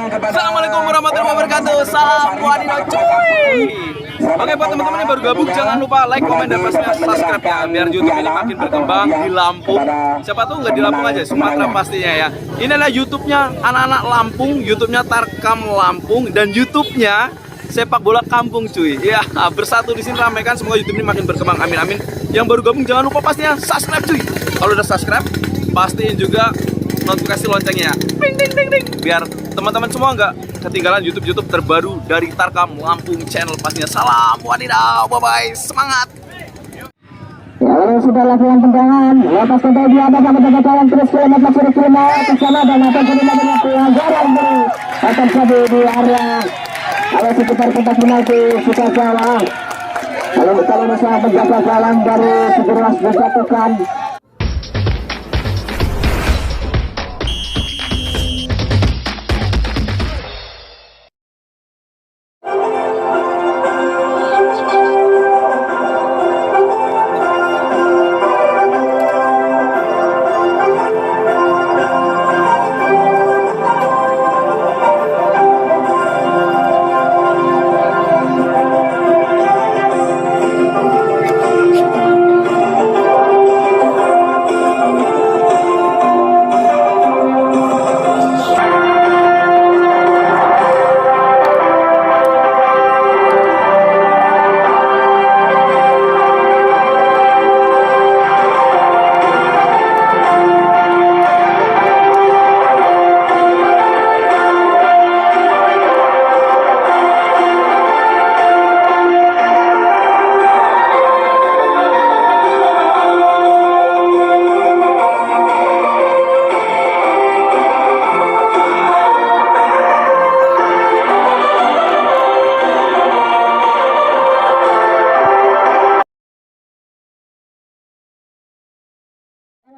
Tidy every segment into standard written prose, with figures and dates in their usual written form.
Assalamualaikum warahmatullahi wabarakatuh. Salam wadino cuy. Oke, buat teman-teman yang baru gabung jangan lupa like, komen, dan pastinya subscribe ya, biar YouTube ini makin berkembang di Lampung. Siapa tuh nggak di Lampung aja, Sumatera pastinya ya. Ini adalah YouTube-nya anak-anak Lampung, YouTube-nya Tarkam Lampung, dan YouTube-nya Sepak Bola Kampung cuy. Ya, bersatu di sini ramaikan, semoga YouTube ini makin berkembang. Amin amin. Yang baru gabung jangan lupa pastinya subscribe cuy. Kalau udah subscribe, pastiin juga notifikasi loncengnya. Ding ding ding ding. Biar teman-teman semua nggak ketinggalan YouTube terbaru dari Tarkam Lampung Channel pastinya. Salam wadidaw, bye-bye, semangat. Ya, sudah lakukan tendangan. Lepas tendangan dia ada pada kawan terus kilometer sudah kilometer ke sana dan akan jadi banyak pelanggaran dari akan jadi di area kalau sekitar kotak penalti sudah salah. Kalau masalah penjaga gawang dari Sudirwas dijatuhkan.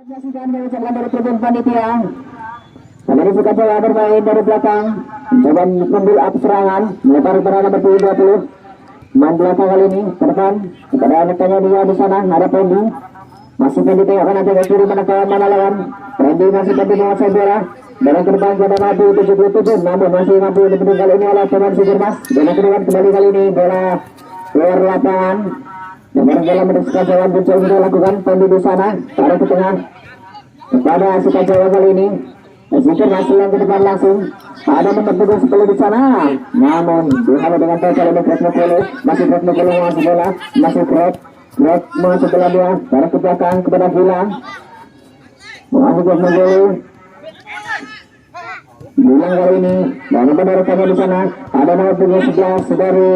Menyaksikan dari ucapan dari tribun panitia. Dari suka Jawa bermain dari belakang, mencoba membuild up serangan, melebar kepada nomor 20. Main belakang kali ini ke depan kepada rekannya dia di sana ada Pendi. Masih Pendi tengokkan nanti ke kiri mana kawan mana lawan. Pendi masih Pendi menguasai bola. Dari ke depan kepada Nabi 77, namun masih mampu dibendung kali ini oleh pemain Sudirmas. Bola ke depan kembali kali ini bola keluar lapangan. Nomor bola mendesak Jawa Buncel sudah lakukan Pendi di sana taruh ke tengah kepada Suka Jawa kali ini. Zikir masih yang ke depan langsung ada nomor 10 di sana, namun dihalau dengan total oleh Fred Mokolo. Masih Fred Mokolo mengasih bola, masih Fred mengasih bola dia taruh ke belakang kepada Gilang. Mengasih Fred Mokolo. Gilang kali ini dan pada rekannya di sana ada nomor 11 dari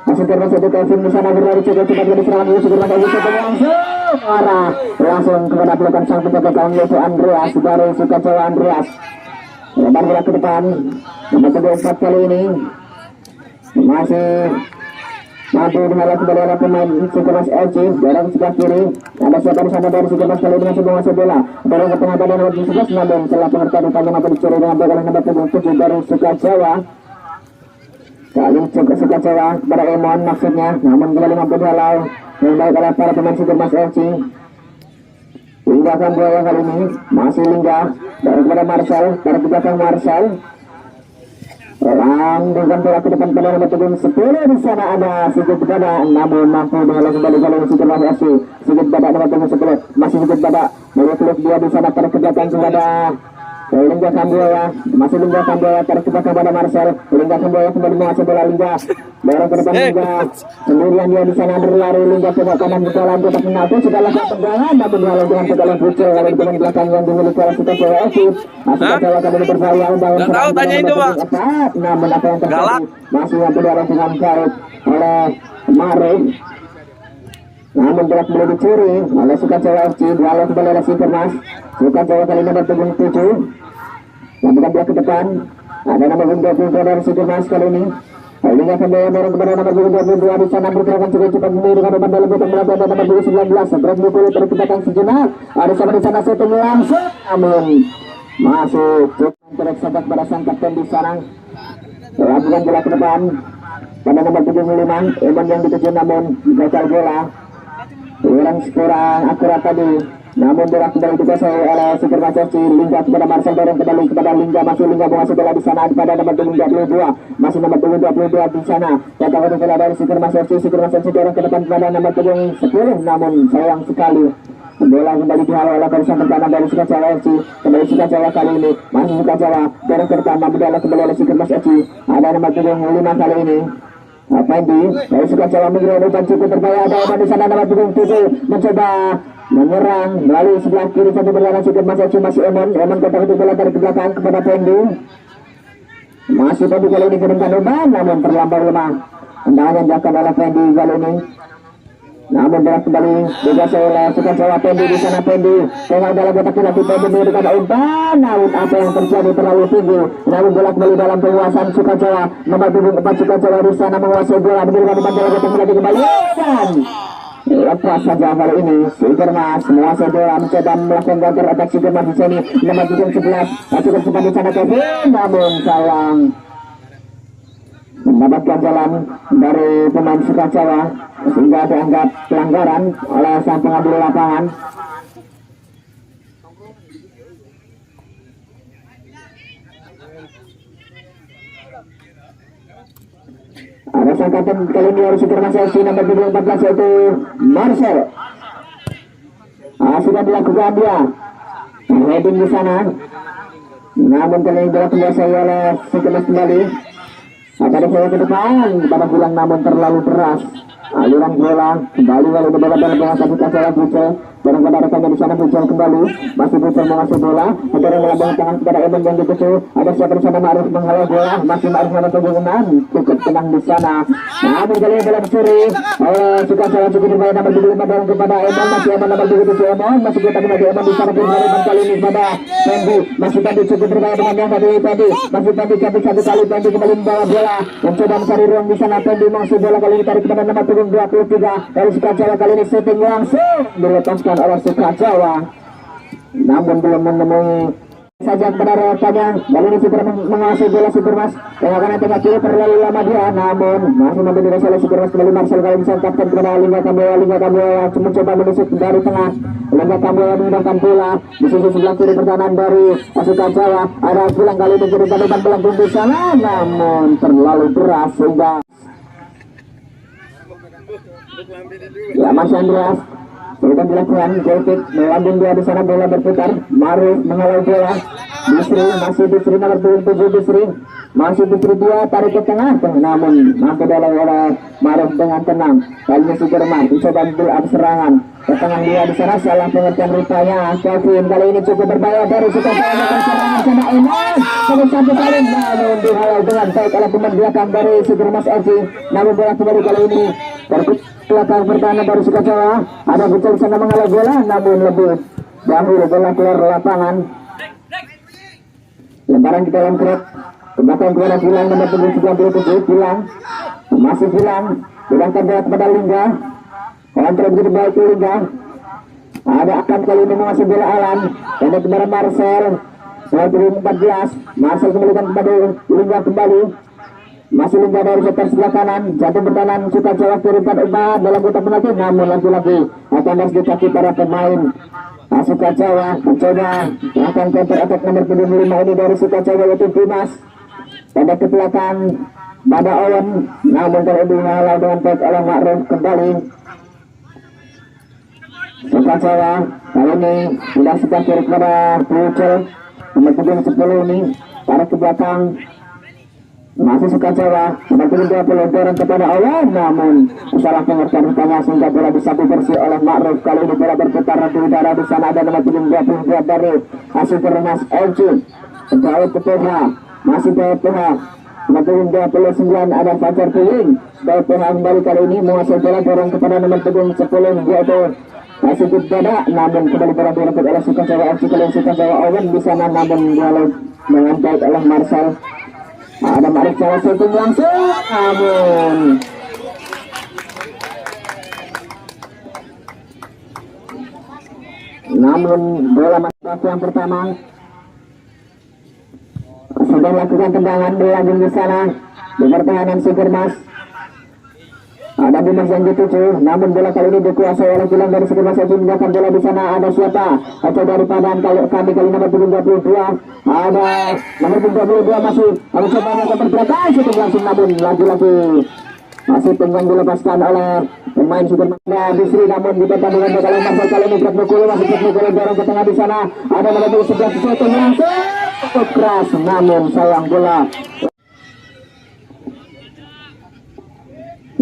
masih termasuk di Kevin di sana berlari cepat dari serangan ini segera langsung kepada pelukan sang penjaga gawang yaitu Andreas dari Suka Jawa Andreas. Lebar bola ke depan nomor 4 kali ini masih mampu dihalau kembali oleh pemain Sudirmas FC dalam sebelah kiri. Ada siapa di sana dari Sudirmas kali ini masih menguasai bola dorong ke tengah pada nomor 11, namun setelah pengertian ditanya mampu dicuri dengan bola nomor 7 dari Suka Jawa. Kali Suka Jawa kepada Emon maksudnya, namun kembali mampu dihalau yang baik oleh para pemain Sudirmas FC. Lingga Kamboya kali ini masih Lingga dari kepada Marcel dari belakang Marcel. Dengan bola ke depan pada nomor 10 di sana ada Sigit Badak, namun mampu dihalau kembali kali ini Sudirmas FC. Sigit Badak nomor 10 masih Sigit Badak meluk dia di sana pada kegiatan kepada Lingga Kamboya, masih Lingga Kamboya tarik ke belakang pada Marcel. Lingga Kamboya kembali mengasih bola Lingga dorong ke depan Lingga sendirian dia di sana berlari. Lingga tengok kanan ke dalam kotak penalti sudah lakukan tendangan namun dihalau dengan tegalan Bucel kali di bagian belakang yang dimiliki oleh Suka Jawa FC. Suka Jawa kali ini berbahaya membangun serangan tanya itu Pak. Namun apa yang terjadi masih mampu dihalau dengan baik oleh Marif. Namun bola kembali dicuri oleh Suka Jawa FC. Dihalau kembali oleh Sudirmas. Suka Jawa kali nomor 7 lakukan dia ke depan. Ada nomor 22 dari Sudirmas kali ini. Lingga Kamboya dorong kepada nomor 22 di sana bergerakan cukup cepat dengan umpan dalam kotak penalti ada nomor 19 Fred Mokolo dari ke belakang sejenak. Ada sama di sana satu langsung namun masuk cukup tersabat pada sang kapten di sana. Lakukan bola ke depan pada nomor 75 Emon yang dituju namun gagal bola. Kurang akurat tadi namun bola kembali dikuasai oleh Super Mas FC. Lingga kepada Marcel, dorong kembali kepada Lingga, masih Lingga menguasai bola di sana pada nomor punggung 22, masih nomor punggung 22 di sana. Datang bola dari Super Mas FC. Super Mas FC dorong ke depan kepada nomor punggung 10, namun sayang sekali bola kembali dihalau oleh barisan pertahanan dari Sukajawa FC. Kembali Sukajawa kali ini masih Sukajawa dorong ke depan, namun bola kembali oleh Super Mas FC. Ada nomor punggung 5 kali ini Fendi dari Sukajawa mengirim umpan cukup berbahaya. Ada umpan di sana nomor punggung 7 mencoba menyerang melalui sebelah kiri satu berlawan Super Mas FC. Masih Emon kotak itu bola dari belakang kepada Fendi. Masih Fendi kali ini kirimkan umpan, namun terlampau lemah. Tendangan yang dilakukan oleh Fendi kali ini, namun bola kembali dikuasai oleh Sukajawa. Fendi di sana, Fendi tengah dalam kotak penalti. Fendi memberikan umpan, namun apa yang terjadi terlalu tinggi, namun bola kembali dalam penguasaan Sukajawa. Nomor punggung 4 Sukajawa di sana menguasai bola, memberikan umpan dalam kotak penalti kembali dan lepas saja kali ini Super Mas menguasai bola, mencoba melakukan counter attack. Super Mas di sini nomor punggung 11 cukup cepat di sana Kevin, namun sayang mendapatkan jalan dari pemain Sukajawa sehingga dianggap pelanggaran oleh sang pengambil lapangan. Ada sang kapten kali ini dari Super Mas FC nomor 14 yaitu Marcel. Sudah dilakukan dia heading di sana, namun kali ini bola dikuasai oleh Super Mas kembali. Akan saya ke depan pada bulan, namun terlalu deras. Aliran bola kembali lalu dibawa dalam penguasaan Sukajawa. Bucel barang pada rekannya di sana. Bucel kembali, masih Bucel menguasai bola, dorong melambang tangan kepada Eman yang dituju. Ada siapa di sana? Ma'ruf menghalau bola, masih Ma'ruf nomor punggung 6 cukup tenang di sana. Namun kali ini bola dicuri oleh Sukajawa. Cukup berbahaya nomor 25 dorong kepada Eman, masih Eman nomor 27 Eman, masih kita kembali Eman di sana. Berhadapan kali ini kepada Fendi, masih Fendi cukup berbahaya dengan yang tadi Fendi, masih Fendi capek satu kali. Fendi kembali membawa bola, mencoba mencari ruang di sana. Fendi masih bola kali ini tarik kepada nomor punggung 23 dari Sukajawa. Kali ini shooting langsung dilepaskan oleh Sukajawa, namun belum menemui saja kepada rekannya. Kali ini Super menguasai bola. Super Mas tengah tengah kiri terlalu lama dia, namun masih mampu dikuasai oleh Super Mas. Kembali Marcel kali ini disantapkan kepada Lingga Kamboya. Lingga Kamboya mencoba menusuk dari tengah. Lingga Kamboya menggunakan bola di sisi sebelah kiri pertahanan dari Sukajawa. Ada pulang kali ini kirimkan umpan melambung di sana, namun terlalu deras sehingga ya masih Andreas sudah dilakukan goalkick melambung dia di sana. Bola berputar, Maruf menghalau bola. Bisri masih Bisri nomor 7 Bisri, masih Bisri dia tarik ke tengah, namun mampu dihalau oleh Maruf dengan tenang. Kali ini Super Mas mencoba build up serangan ke tengah dia di sana, salah pengertian rupanya. Kevin kali ini cukup berbahaya dari Sukajawa melakukan serangan sana Eman satu kali, namun dihalau dengan baik oleh pemain belakang dari Super Mas FC. Namun bola kembali kali ini belakang pertahanan dari Sukajawa. Ada Bucel sana menghalau bola, namun lebih dahulu bola keluar lapangan. Lemparan di dalam krep ke belakang kepada Gilang nomor 97. Gilang masih Gilang sedangkan bola kepada Lingga. Kontrol begitu baik Lingga. Ada akan kali ini menguasai bola Alan dan kepada Marcel. Nomor 14 Marcel kembalikan kepada Lingga kembali. Masih Lingga dari sektor sebelah kanan, jatuh bertahan Sukajawa kirimkan umpan dalam kotak penalti, namun lagi-lagi akan harus dikaki para pemain Sukajawa. Mencoba akan counter attack nomor 25 ini dari Sukajawa yaitu Dimas. Pada ke belakang pada Owen, namun kali ini dihalau dengan baik oleh Ma'ruf kembali. Sukajawa kali ini sudah setia kiri kepada Bucel nomor 10 ini tarik ke belakang. Masih Sukajawa nomor 20 dorong kepada Owen, namun salah pengertian rupanya sehingga bola disapu bersih oleh Ma'ruf. Kali ini bola berputar di udara. Di sana ada nomor 22 dari Super Mas FC. Daud PH, masih Daud PH nomor 29 ada Fajar Puing. Daud PH kembali kali ini menguasai bola, dorong kepada nomor 10 yaitu masih Dada, namun kembali bola direbut oleh Sukajawa FC. Kali Sukajawa Owen di sana, namun dihalau dengan baik oleh Marcel. Ada Ma'ruf cara shooting langsung, namun bola masuk yang pertama sudah melakukan tendangan berlanjut di sana di pertahanan Super Mas. Ada Dimas yang dituju, namun bola kali ini dikuasai oleh Gilang dari Sudirman FC. Meninggalkan bola di sana. Ada siapa? Atau daripada kami kali nomor 22. Ada nomor 22 masih mencoba melakukan pergerakan, syuting langsung, namun lagi-lagi masih penyang dilepaskan oleh pemain Sudirman. Bisri, namun di pertandingan bakal Marcel kali ini Greg Nukulu masih Greg Nukulu dorong ke tengah di sana. Ada nomor 11 syuting langsung cukup keras, namun sayang bola.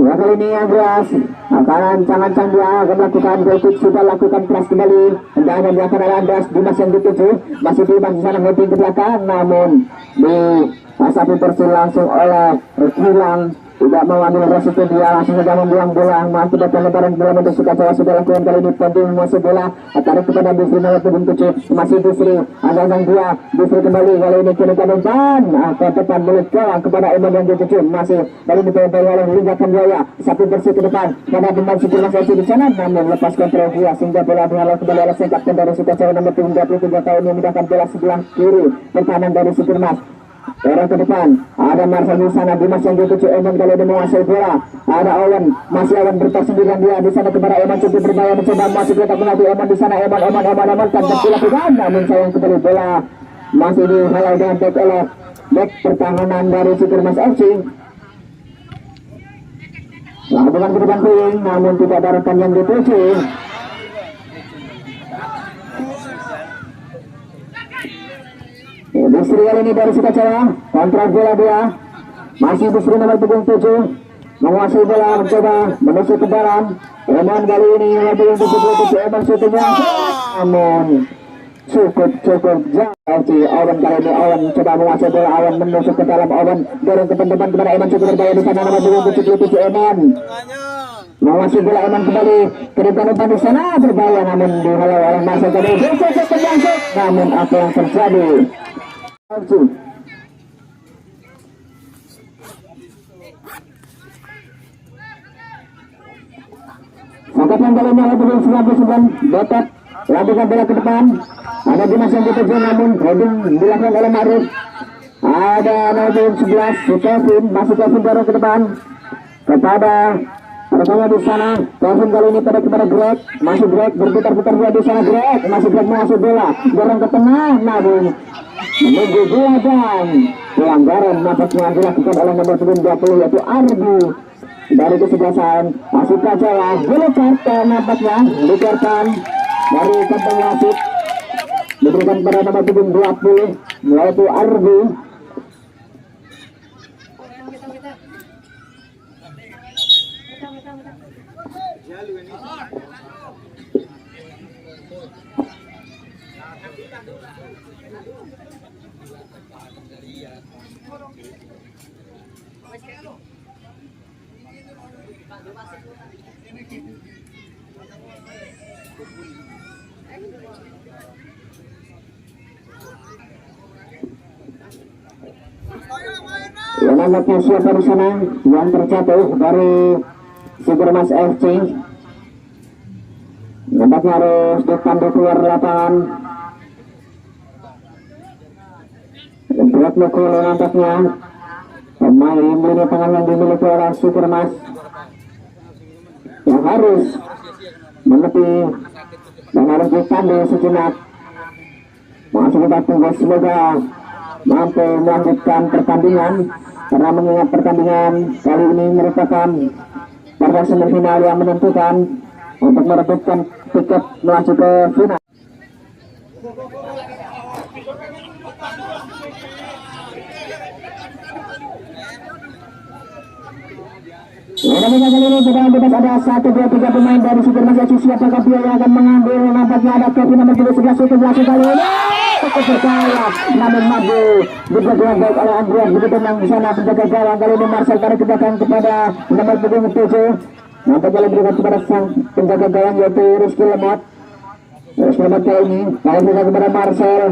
Ya, kali ini Andreas akan cancang dia akan melakukan goal, sudah lakukan keras kembali. Hendaknya dilakukan oleh Andreas. Dimas yang dituju masih di sana ngeping ke belakang, namun di sapi bersih langsung oleh Gilang. Tidak mau ambil resiko, dia langsung saja membuang bola mengakibatkan lebaran bola untuk Sukacaya. Sudah lakukan kali ini penting menguasai bola, tarik kepada Bisri nomor 7 masih Bisri. Ada sang dia Bisri kembali kali ini kiri ke depan, ke depan milik kepada Eman yang 7 masih kali ini dipegang oleh Linggakan Jaya. Sapi bersih ke depan pada pemain Sudirman FC di sana, namun lepas kontrol dia sehingga bola dihalau kembali oleh sang kapten dari Sukacaya nomor 33 tahun yang memindahkan bola sebelah kiri pertahanan dari Sudirman. Orang ke depan ada Marcel di sana. Dimas yang dituju Eman kali ini menguasai bola. Ada Owen, masih Owen bertas sendirian dia di sana kepada Eman, cukup berbahaya mencoba masih letak melatih Eman di sana. Eman tanpa dilakukan, namun sayang kembali bola masih dihalau dengan back oleh back pertahanan dari Sudirman FC. Lakukan ke depan puing, namun tidak ada rekan yang dituju. Bisri kali ini dari Sukacaya, kontrol bola dia masih Bisri nomor 7 menguasai bola, mencoba menusuk ke dalam. Eman kali ini nomor 7 Eman syuting langsung, namun cukup jauh. Owen kali ini Owen coba menguasai bola, Owen menusuk ke dalam, Owen dorong ke depan kepada Eman, cukup berbahaya di sana nomor 7 Eman menguasai bola. Eman kembali ke depan di sana, berbahaya namun dihalau oleh Marcel tadi. Namun apa yang terjadi? Angkatan kali ini lebih 99 Botak lakukan bola ke depan. Ada Dimas yang dituju, namun heading dilakukan oleh Maruf. Ada nomor 11 Kevin, masih Kevin dorong ke depan kepada rekannya di sana. Kevin kali ini kepada Greg, masih Greg berputar-putar bola di sana. Greg masih Greg menguasai bola, dorong ke tengah, namun menunggu bola dan pelanggaran nampaknya dilakukan oleh nomor 20 yaitu Ardi dari kesebelasan Sukacaya. Bola kartu nampaknya dikeluarkan dari kantong wasit, diberikan pada nomor 20 yaitu Ardi. Yang nampaknya siapa di sana yang terjatuh dari Sudirman FC. Nampaknya harus dipandu keluar lapangan. Greg Nukulu nampaknya pemain lini tengah yang dimiliki oleh Sudirman yang harus menepi dan harus dipandu sejenak. Masih kita tunggu, semoga mampu melanjutkan pertandingan, karena mengingat pertandingan kali ini merupakan pada semifinal yang menentukan untuk merebutkan tiket melaju ke final. Kali ini kita bebas ada 1, 2, 3 pemain dari Sudirman FC. Siapakah dia yang akan mengambil? Nampaknya ada Kevin nomor 11 kali ini. Cukup percaya, namun maju dijaga baik oleh Andreas. Begitu menang di sana penjaga gawang kali ini Marcel tarik ke belakang kepada nomor 7. Nampaknya diberikan kepada sang penjaga gawang yaitu Rizky Lemot. Rizky Lemot kali ini berikan kepada Marcel.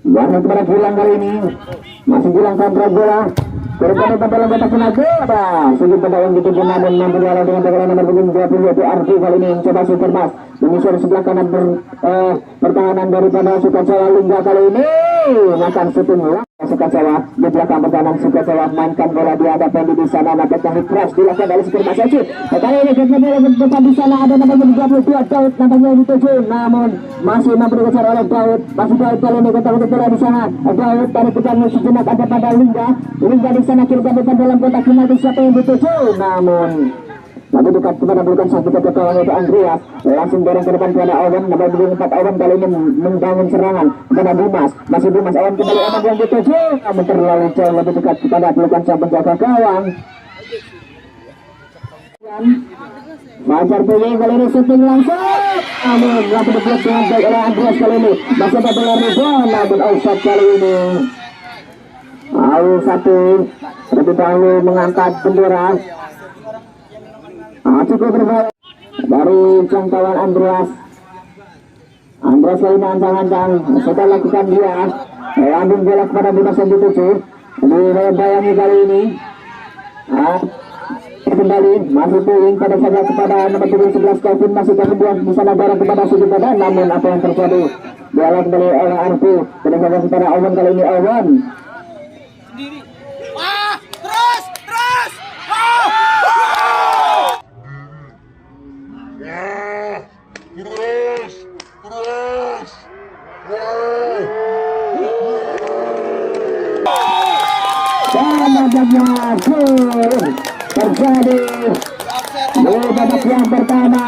Warna kepada Gilang kali ini. Masih Gilang kontrol bola. Berikutnya dalam kotak penjaga sudut pada yang dituju, namun mampu dihalau dengan tangan nomor 20 yaitu Ardi kali ini mencoba Sudirman menyisir sebelah kanan pertahanan daripada Sukacaya. Lingga kali ini akan syuting Sukajawa di belakang pertahanan Sukajawa mainkan bola di hadapan di sana nampaknya cross dilakukan oleh Sukurmas FC. Kali ini bola depan di sana ada namanya 32 Daud nampaknya dituju namun masih mampu dikejar oleh Daud. Masih Daud kali ini kotak-kotak bola di sana. Daud tarik pegang sejenak ada pada Lingga di sana kirimkan depan dalam kotak penalti siapa yang dituju namun lalu dekat kepada bukan sang kita kekawang itu Andreas langsung dorong ke depan kepada Owen nomor 24 Owen kali ini membangun serangan kepada Dimas masih Dimas Owen kembali Owen yang dituju namun terlalu jauh lebih dekat kepada pelukan sang penjaga gawang Fajar Puyeng kali ini shooting langsung namun langsung diblok dengan baik oleh Andreas kali ini masih ada bola rebound namun offside kali ini satu lebih dahulu mengangkat bendera cukup berbahaya dari jangkauan Andreas kali ini ancang-ancang sudah lakukan dia lambung bola kepada Dimas yang dituju dibayangi kali ini kembali masih Puyeng pada saja kepada nomor 11 Kevin masih kemudian di sana barang kepada Sudi pada namun apa yang terjadi bola kembali oleh RP pada saja kepada Owen kali ini Owen terjadi di babak yang pertama.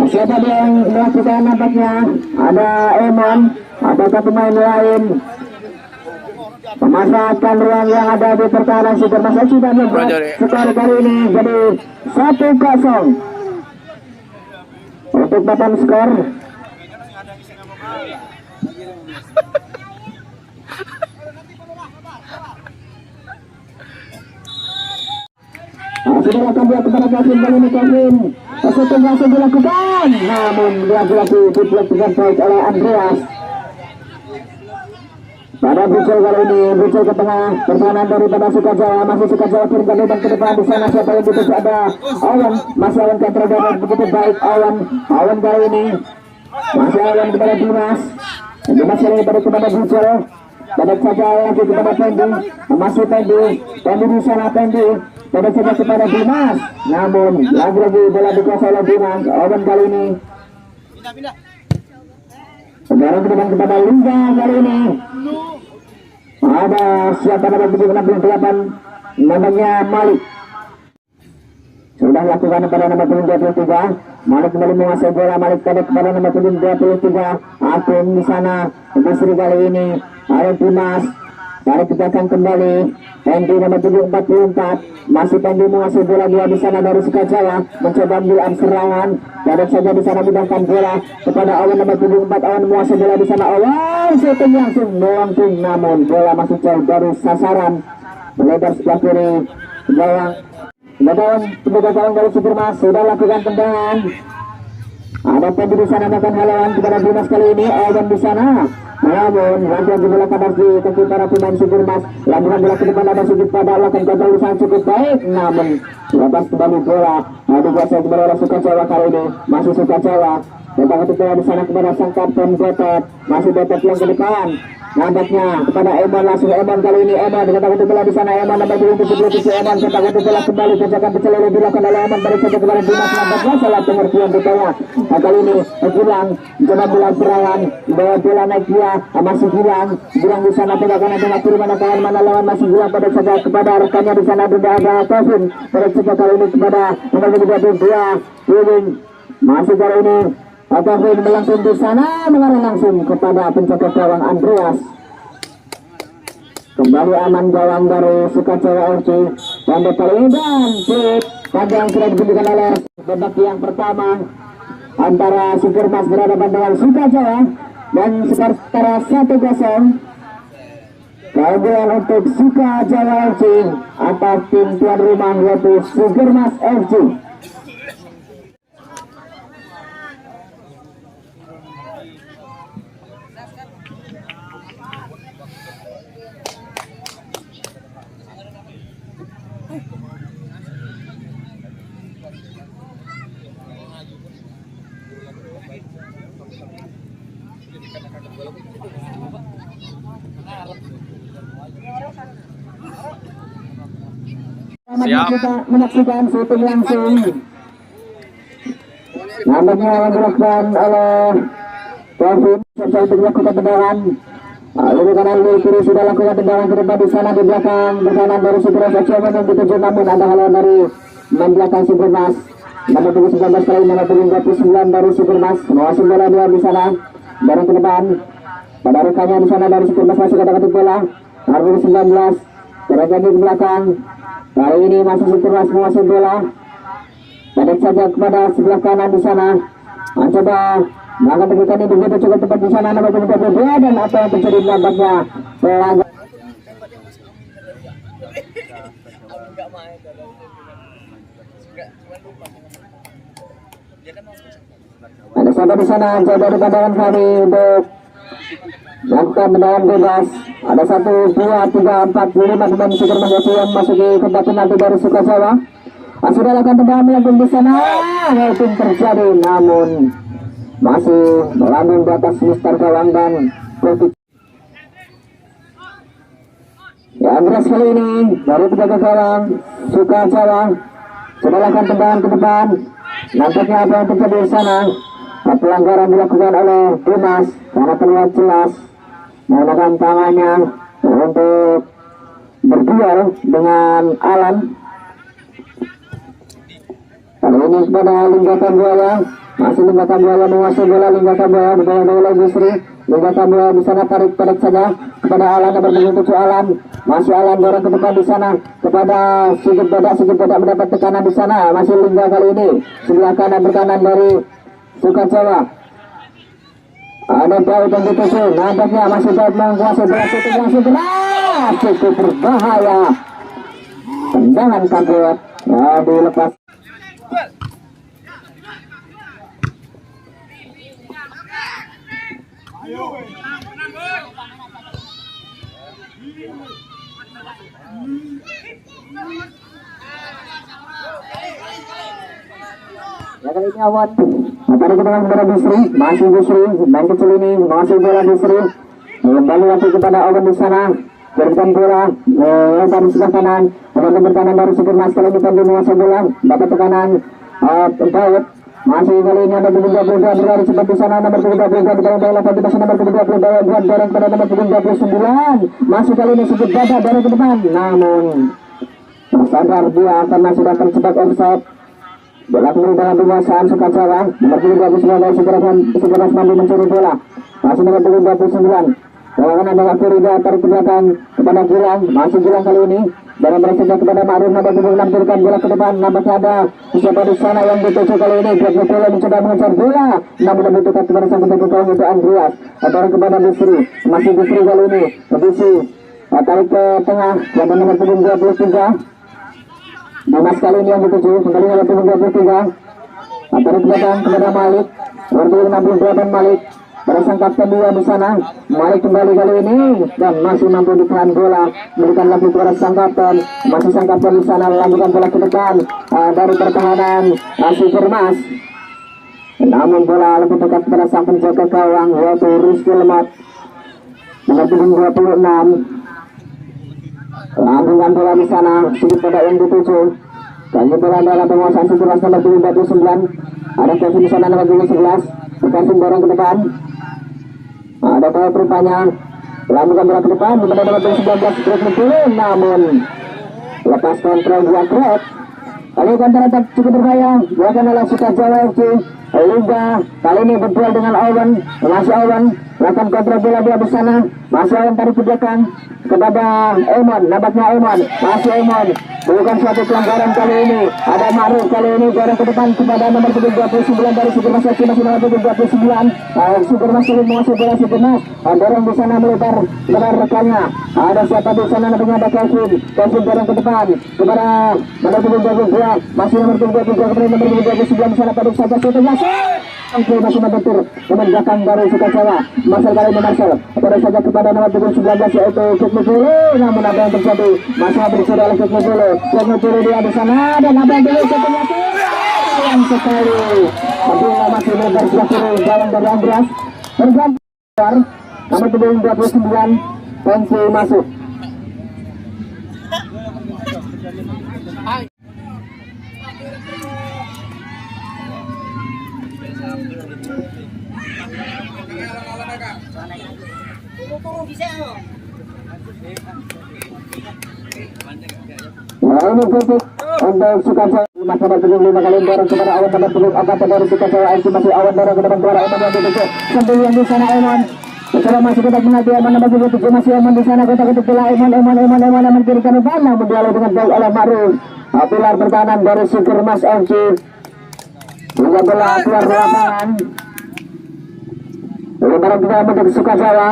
Siapa yang melakukan nampaknya ada Emon ataukah pemain lain memanfaatkan ruang yang ada di pertahanan Sukurmas FC dan skor kali ini jadi 1-0 untuk papan skor. Sudah akan dia kepada Kevin kali ini Kevin shooting langsung dilakukan namun lagi-lagi diblok baik oleh Andreas pada Bucel kali ini Bucel ke tengah pertahanan daripada Sukajawa masih Sukajawa kirimkan lebar ke depan di sana siapa yang dituju ada Owen masih Owen counter begitu baik Owen kali ini masih Owen kepada Dimas kali ini kepada Bucel pada saja lagi kepada Pendi masih Pendi di sana Pendi pada saja kepada Dimas namun lagi-lagi bola dikuasai oleh Dimas Owen kali ini sekarang ke depan kepada Lingga kali ini ada siapa nomor 68 namanya Malik sudah lakukan kepada nomor 23 Malik kembali menguasai bola Malik kepada nomor 23 Agung di sana Masri kali ini ada Dimas tarik ke belakang kembali Pendi nomor 44 masih Pendi menguasai bola dia di sana dari Sukajawa mencoba ambil serangan dan saja di sana mendapatkan bola kepada Owen nomor 74 Owen menguasai bola di sana Owen shooting langsung namun bola masih jauh dari sasaran melebar sebelah kiri gawang penjaga gawang dari Sukurmas sudah lakukan tendangan ada Pendi di sana melakukan halangan kepada Dimas kali ini Owen di sana namun latihan di bola kabar di kaki para pemain Sukurmas lambungan bola ke depan ada sedikit pada lakukan kontrol di sana cukup baik namun lepas kembali bola dikuasai kembali oleh Sukajawa kali ini masih Sukajawa datang ketika di sana kepada sang kapten Betet masih Betet yang ke depan nampaknya kepada Emon langsung Emon kali ini Emon datang untuk bola di sana Emon nomor 77 Emon datang untuk bola kembali kejakan pecelele dilakukan oleh Emon dari saja kepada Dimas nampaknya salah pengertian di tengah kali ini hilang coba bola serangan bawa bola naik dia masih hilang di sana pegangan ada kiri mana kawan mana lawan masih hilang pada saja kepada rekannya di sana ada Kevin pada saja kali ini kepada nomor 32 Puyeng masih kali ini Kevin melangsung di sana mengarah langsung kepada penjaga gawang Andreas kembali aman gawang dari Sukajawa FC dan kali ini dan panjang sudah diberikan oleh babak yang pertama antara Sukurmas berhadapan dengan Sukajawa dan skor setara 1-0 keunggulan untuk Sukajawa FC atas tim tuan rumah yaitu Sukurmas FC. Siap. Kita menyaksikan syuting langsung. Nampaknya yang dilakukan oleh Kevin selesai untuk melakukan tendangan. Lalu kanan di kiri sudah lakukan tendangan ke depan di sana di belakang berkanan dari Sigurnas Aciaman yang dituju, namun ada halangan dari main belakang Sigurnas. Nomor 19 kali nomor 29 dari Sigurnas menguasai bola dia di sana dari ke depan. Pada rekannya di sana dari Sigurnas masih kata-kata bola. Nomor 19 berada di belakang. Kali ini masih Sigurnas menguasai bola. Pendek saja kepada sebelah kanan di sana. Mencoba melakukan tegukan ini begitu cukup tepat di sana nomor 22 dan apa yang terjadi nampaknya pelanggaran. Ada siapa di sana coba dari pandangan kami untuk melakukan tendangan bebas. Ada 1, 2, 3, 4, 5 pemain Sigurnas yang masuki tempat penalti dari Sukajawa. Sudah lakukan tendangan melambung di sana, walaupun terjadi namun masih melambung di atas Mister Gawang dan Kopi. Ya, Andreas kali ini dari penjaga gawang Sukajawa sudah lakukan tendangan ke depan. Nampaknya apa yang terjadi di sana? Pelanggaran dilakukan oleh Dimas karena terlihat jelas menggunakan tangannya untuk berduel dengan Alan. Kali ini kepada Linggatan Buaya, masih Linggatan Buaya menguasai bola. Linggatan Buaya berbawah oleh Yusri. Linggatan Buaya di sana tarik saja kepada Alan nomor 7 Alan. Masih Alan dorong ke depan di sana kepada Sigit Badak mendapat tekanan di sana. Masih Lingga kali ini sebelah kanan berkanan dari Sukajawa. Ada Daud yang dituju, nampaknya masih Daud menguasai bola, syuting langsung keras, cukup berbahaya. Tendangan kaget, dilepas. Ya, kali ini Awan tadi kedengaran kepada Bisri, masih Bisri main kecil ini masih bola Bisri kembali lagi kepada Awan di sana berikan bola lebar di sebelah kanan teman berkanan dari Sigurnas. Kali ini Pandu menguasai bola dapat tekanan Daud. Masih kali ini ada 22 berlari cepat di sana nomor 22 di dalam bola di pasal nomor 22 buat dorong pada nomor 29. Masih kali ini Sigit Badak dari ke depan, namun sadar dia karena sudah terjebak offside. Bola kembali dalam penguasaan Sukajawa. Nomor 29 dari Sigurnas mampu mencuri bola. Masih nomor 29. Lawangan ada Firida tarik ke belakang kepada Gilang. Masih Gilang kali ini dalam bersedia kepada Ma'ruf nomor 26 berikan bola ke depan. Nampaknya ada siapa di sana yang dituju kali ini. Greg Bola mencoba mengejar bola, namun membutuhkan kepada sang penjaga gawang itu Andreas. Tarik kepada Bisri. Masih Bisri kali ini. Bisri tarik ke tengah kepada nomor 23. Dimas kali ini yang dituju kembali nomor 23. Tarik ke belakang kepada Malik. Nomor 68 Malik. Pada sang kapten dua di sana, Malik kembali kali ini dan masih mampu ditahan bola, berikan lagi kepada sang kapten. Masih sang kapten di sana melanjutkan bola ke depan dari pertahanan Sigurnas. Namun bola lebih dekat kepada sang penjaga gawang yaitu Rizky Lemot nomor 26. Lanjutkan bola di sana, Sigit Badak yang dituju. Kali bola dalam penguasaan Sigurnas nomor 29. Ada Kevin di sana nomor 11. Kevin dorong ke depan. Ada kaya rupanya lanjutkan bola ke depan kepada nomor 19 Greg Mempulu, namun lepas kontrol dua Greg. Kali kontra cukup berbahaya dilakukan oleh Sukajawa FC. Lingga kali ini berduel dengan Owen. Masih Owen lakukan kontrol bola dia di sana. Masih Owen tarik ke belakang kepada Emon. Nampaknya Emon, masih Emon. Bukan suatu pelanggaran kali ini. Ada Ma'ruf kali ini dorong ke depan kepada nomor 29 dari Sigurnas FC. Masih nomor 29. Sigurnas sudah menguasai bola Sigurnas. Dorong di sana melebar rekannya. Ada siapa di sana namanya ada Kevin. Kevin dorong ke depan kepada nomor 32. Masih nomor 33 kepada nomor 29 di sana pada saja syutingnya. Oke, masih membentur teman belakang dari Sukajawa. Marcel kali ini Marcel pada saja kepada nomor 19 yaitu Kekmu Bulu. Namun apa yang terjadi? Masih bercuri oleh Kekmu Bulu. Kekmu Bulu dia di sana dan apa yang terjadi? Syutingnya sayang sekali. Tapi masih melebar sebelah kiri gawang dari Andreas. Berganti nomor 29 pensi masuk. Nah ini kritik untuk Sukacaya masih ada belum 5 kali dorong kepada Awan pada belum apa dari Sukacaya FC masih Awan dorong ke depan kepada Awan yang dituju sambil yang di sana Awan setelah masih kita menanti Awan bagi tujuh masih Awan di sana kita ketuk bola Awan kirikan umpan namun dialih dengan baik oleh Maruf pilar pertahanan dari Sukermas FC hingga bola keluar lapangan lebaran kita untuk Sukacaya.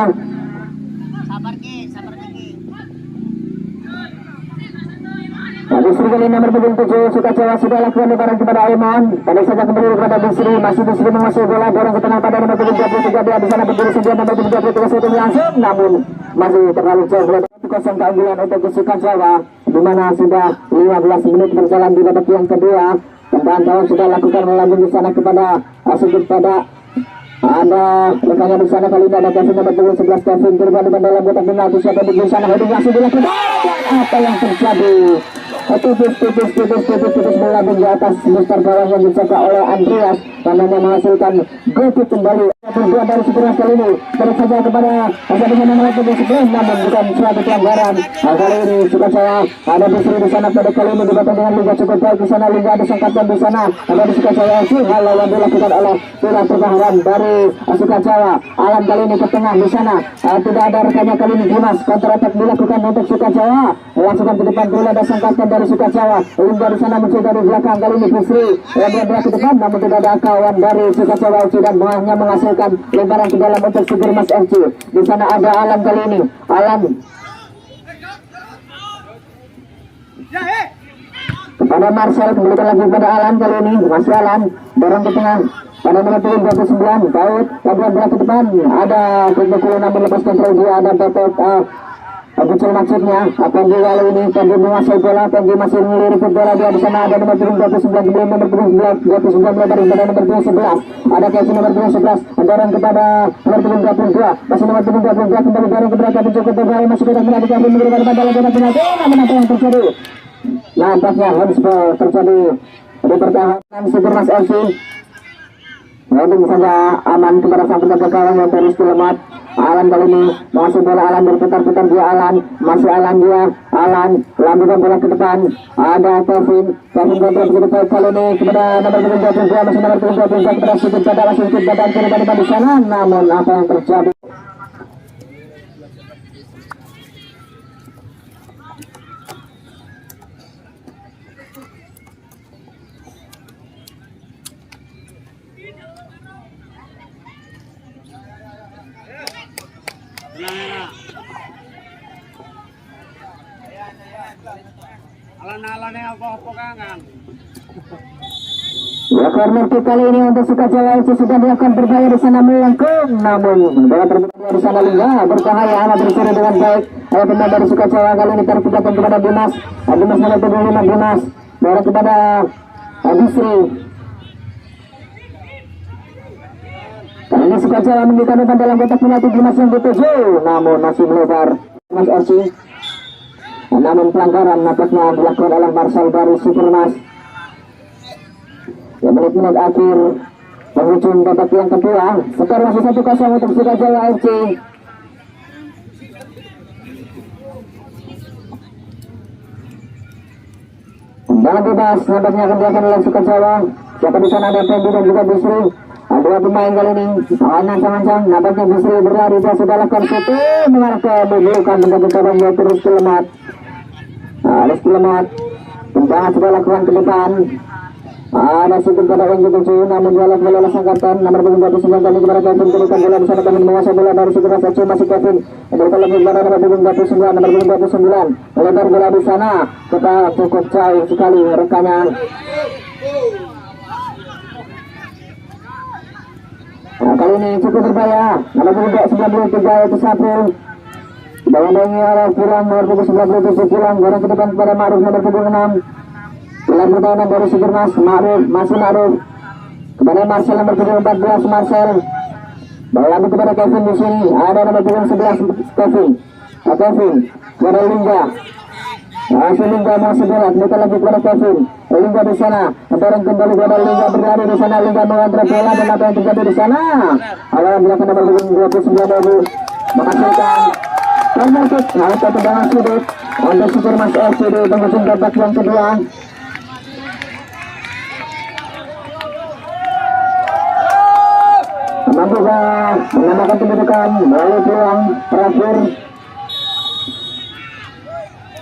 Bisri kali nomor 7 Sukacaya sudah lakukan lebaran kepada Aiman. Pada saja kembali kepada Bisri, masih Bisri menguasai bola dorong ke tengah pada nomor 33 dia di sana berdiri sendiri nomor 33 satu langsung namun masih terlalu jauh kosong keunggulan untuk Sukacaya di mana sudah 15 menit berjalan di babak yang kedua. Kawan-kawan sudah lakukan melaju di sana kepada Asik pada ada rekannya di sana kali ini ada Kevin nomor 11 Kevin kembali ke dalam kotak penalti siapa di sana heading langsung dilakukan apa yang terjadi tipis bola di atas besar gawang yang dijaga oleh Andreas namanya menghasilkan gol kembali kedua dari Sukermas kali ini terus saja kepada Asa dengan nomor 11 namun bukan suatu pelanggaran kali ini Sukacaya ada Bisri di sana pada kali ini dibatang dengan Liga cukup baik di sana Liga ada sangkatan di sana ada di Sukacaya hal yang dilakukan oleh pilar pertahanan dari Sukacaya Alam kali ini ke tengah di sana tidak ada rekannya kali ini Dimas counter attack dilakukan untuk Sukacaya langsungkan ke depan bola ada sangkatan dari Sukacaya hingga di sana muncul dari belakang kali ini Bisri yang bergerak ke depan namun tidak ada kawan dari Sukacaya FC dan hanya menghasilkan lebaran ke dalam untuk Sukermas FC. Di sana ada Alam kali ini. Alam kepada Marcel kembalikan lagi pada Alam kali ini masih Alam dorong ke tengah pada nomor 29 Daud yang bergerak ke depan ada Kumpul namun lepas kontrol dia ada Betot Bucul maksudnya Pendi kali ini Pendi menguasai bola Pendi masih melirik bola dia di sana ada nomor 29 kemudian nomor 29 lebar kepada nomor 11 ada Kevin nomor 11 dorong kepada nomor 22 masih nomor 22 kembali dorong kepada Kevin cukup bergaya masih kita berada di Kevin mengirimkan pada bola penalti namun apa yang terjadi nampaknya handball terjadi di pertahanan Sukermas FC heading saja aman kepada sang penjaga gawang yang terus dilemat Alan kali ini masih bola Alan berputar-putar dia Alan masih Alan dia Alan lanjutkan bola ke depan ada Kevin kontrol ke depan kali ini kepada nomor 22 masih nomor 22 kepada Sikit pada masih Sikit pada depan di sana namun apa yang terjadi ya corner kick kali ini untuk Sukacaya FC sudah dilakukan berbahaya di sana melengkung namun bola terbuka di sana Lingga berbahaya amat berseri dengan baik oleh pemain dari Sukacaya kali ini terpikirkan kepada Dimas Dimas nomor 25 Dimas bola kepada Bisri kali ini Sukacaya memberikan umpan dalam kotak penalti Dimas yang dituju namun masih melebar Mas FC namun pelanggaran nampaknya dilakukan oleh Marcel dari Sukermas ya menit-menit akhir penghujung babak yang kedua skor masih 1-0 untuk Sukacaya FC tendangan bebas nampaknya akan dilakukan oleh Sukacaya siapa di sana ada Pendi dan juga Bisri dua pemain kali ini ancang-ancang nampaknya Bisri berlari dia sudah lakukan shooting mengarah ke bukan menjadi kawan yang terus kelemat Rizky Lemat tendangan sudah lakukan ke depan ada Sikit pada yang dituju namun dia lakukan oleh sangkatan nomor 29 kali kepada Kevin berikan bola di sana Kevin menguasai bola dari Sukermas FC masih Kevin berikan lagi kepada nomor 29 nomor 29 melebar bola di sana kita cukup jauh sekali rekannya kali ini cukup berbahaya nomor 93 itu Sabrul Bayangi arah pulang nomor 97 pulang goreng ke depan kepada Ma'ruf nomor 26 pilar pertahanan dari Sukermas Ma'ruf masih Ma'ruf kepada Marcel nomor 14 Marcel bola lagi kepada Kevin di sini ada nomor 11 Kevin kepada Lingga masih Lingga masih bola kita lagi kepada Kevin Lingga di sana dorong kembali kepada Lingga berlari di sana Lingga mengantar bola dan apa yang terjadi di sana awal dilakukan nomor 29 menghasilkan corner kick atau tendangan sudut untuk Sudirmas FC di penghujung babak yang kedua. Mampu menambahkan kedudukan melalui peluang terakhir.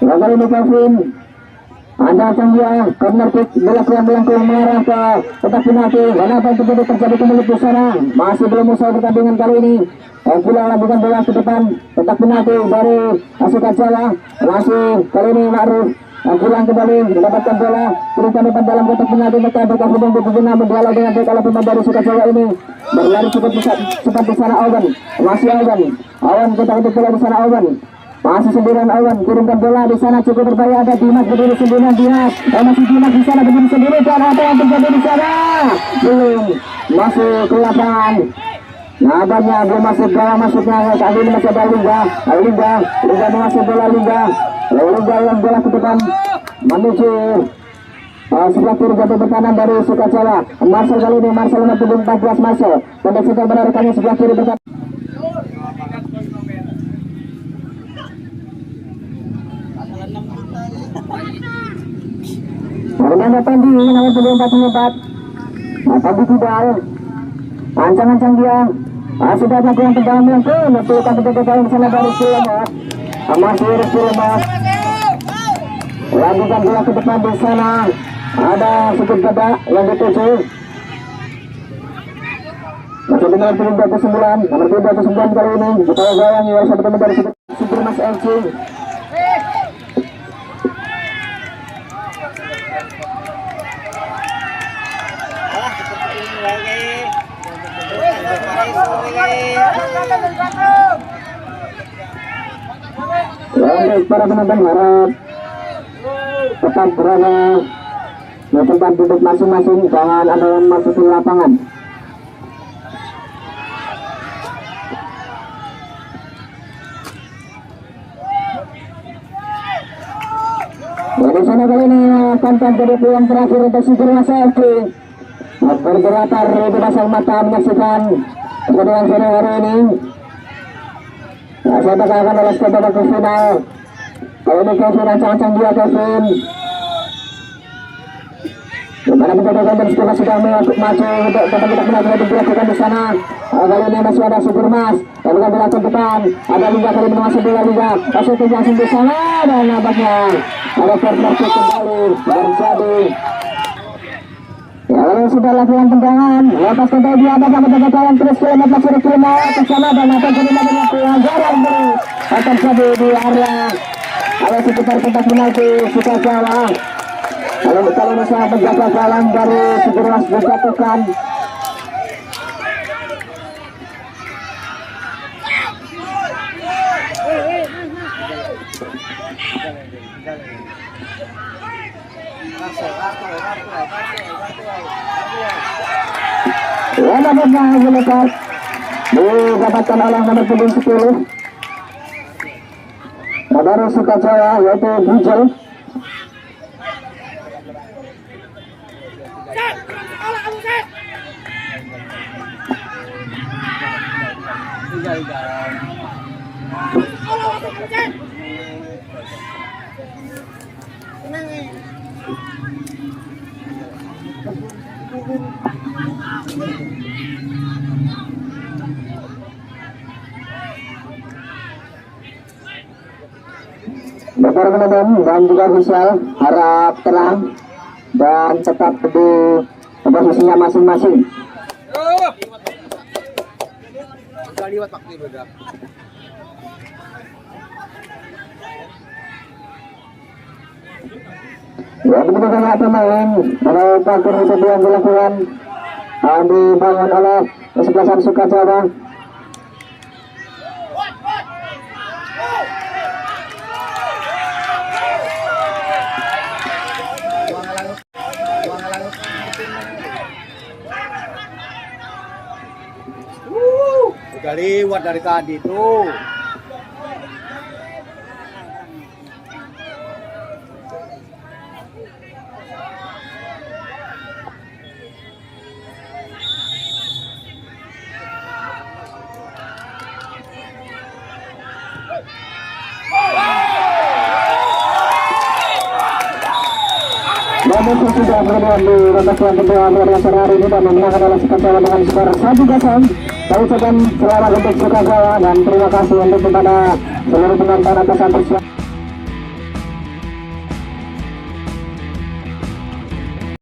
Kali ini Kevin ada Canggia, corner kick melengkung mengarah ke kotak penalti. Kenapa terjadi kembali di sana? Masih belum usai pertandingan kali ini. Bola bukan bola ke depan, kotak penalti dari Asuka Jawa. Masih kali ini Ma'ruf pulang kembali mendapatkan bola, berikan depan dalam kotak penalti. Mereka berkabung berguna berdialog dengan dekala pemain dari Asuka Jawa ini. Berlari cepat di sana Awan. Masih Awan kita untuk bola di sana Awan. Masih sendirian Awan, kirimkan bola di sana cukup berbahaya. Ada Dimas berdiri sendirian, masih Dimas di sana berdiri sendiri. Dan apa yang terjadi di sana? Belum masuk ke lapangan. Nampaknya belum masuk bola masuknya. Kali ini masih ada Lingga mengasih bola Lingga yang bola ke depan menuju sebelah kiri jatuh berkanan dari Sukajawa. Marcel kali ini nomor 14 Marcel. Pendek sedang menarikannya sebelah kiri berkanan. Armando Pandi nomor 24. Pandi Tidal. Ancang-ancang dia. Sudah melakukan tendangan yang menentukan penjagaan sana dari Sulemas. Masih Sulemas. Lanjutkan bola ke depan di sana. Ada sedikit dada yang dituju. Masih dengan nomor 29 kali ini. Kita goyang ya satu teman dari Sudirmas FC. Untuk para penonton harap tetap berada di tempat duduk masing-masing, jangan ada yang masuk ke lapangan. Dari sana kali ini akan terjadi peluang terakhir untuk Sudirmas FC. Bergeratar di pasang mata menyaksikan pertandingan sore hari ini. Saya akan lolos ke babak final. Kali ini Kevin ancang-ancang dia Kevin. Dimana penjagaan dan sekolah sudah maju untuk tetap benar-benar dilakukan di sana. Kali ini masih ada Sudirmas yang bukan bola ke depan. Ada Liga kali ini masih bola Liga. Masih terjadi di sana dan nampaknya ada corner kick kembali terjadi. Lalu sudah lakukan tendangan, lepas kembali dia ada sama kawan terus kilometer ke sana dan akan terima dengan pelanggaran beri akan terjadi di area sekitar kotak penalti Sukajawa. Kalau misalnya penjaga gawang dari Sudirmas dijatuhkan. Nampaknya lepas didapatkan oleh nomor 10 dari Sukajawa yaitu Bujel. Para penonton dan juga visual harap tenang dan tetap di posisinya masing-masing. Ya, begitu banyak pemain kalau parkur itu yang dilakukan dibangun oleh kesebelasan Sukajawa. Udah lewat dari tadi tuh. Dan itu sudah berlalu di babak yang kedua pada sore hari ini dan memenangkan adalah Sukacaya dengan skor 1-0. Kami ucapkan selamat untuk Sukacaya dan terima kasih untuk kepada seluruh penonton atas antusiasme.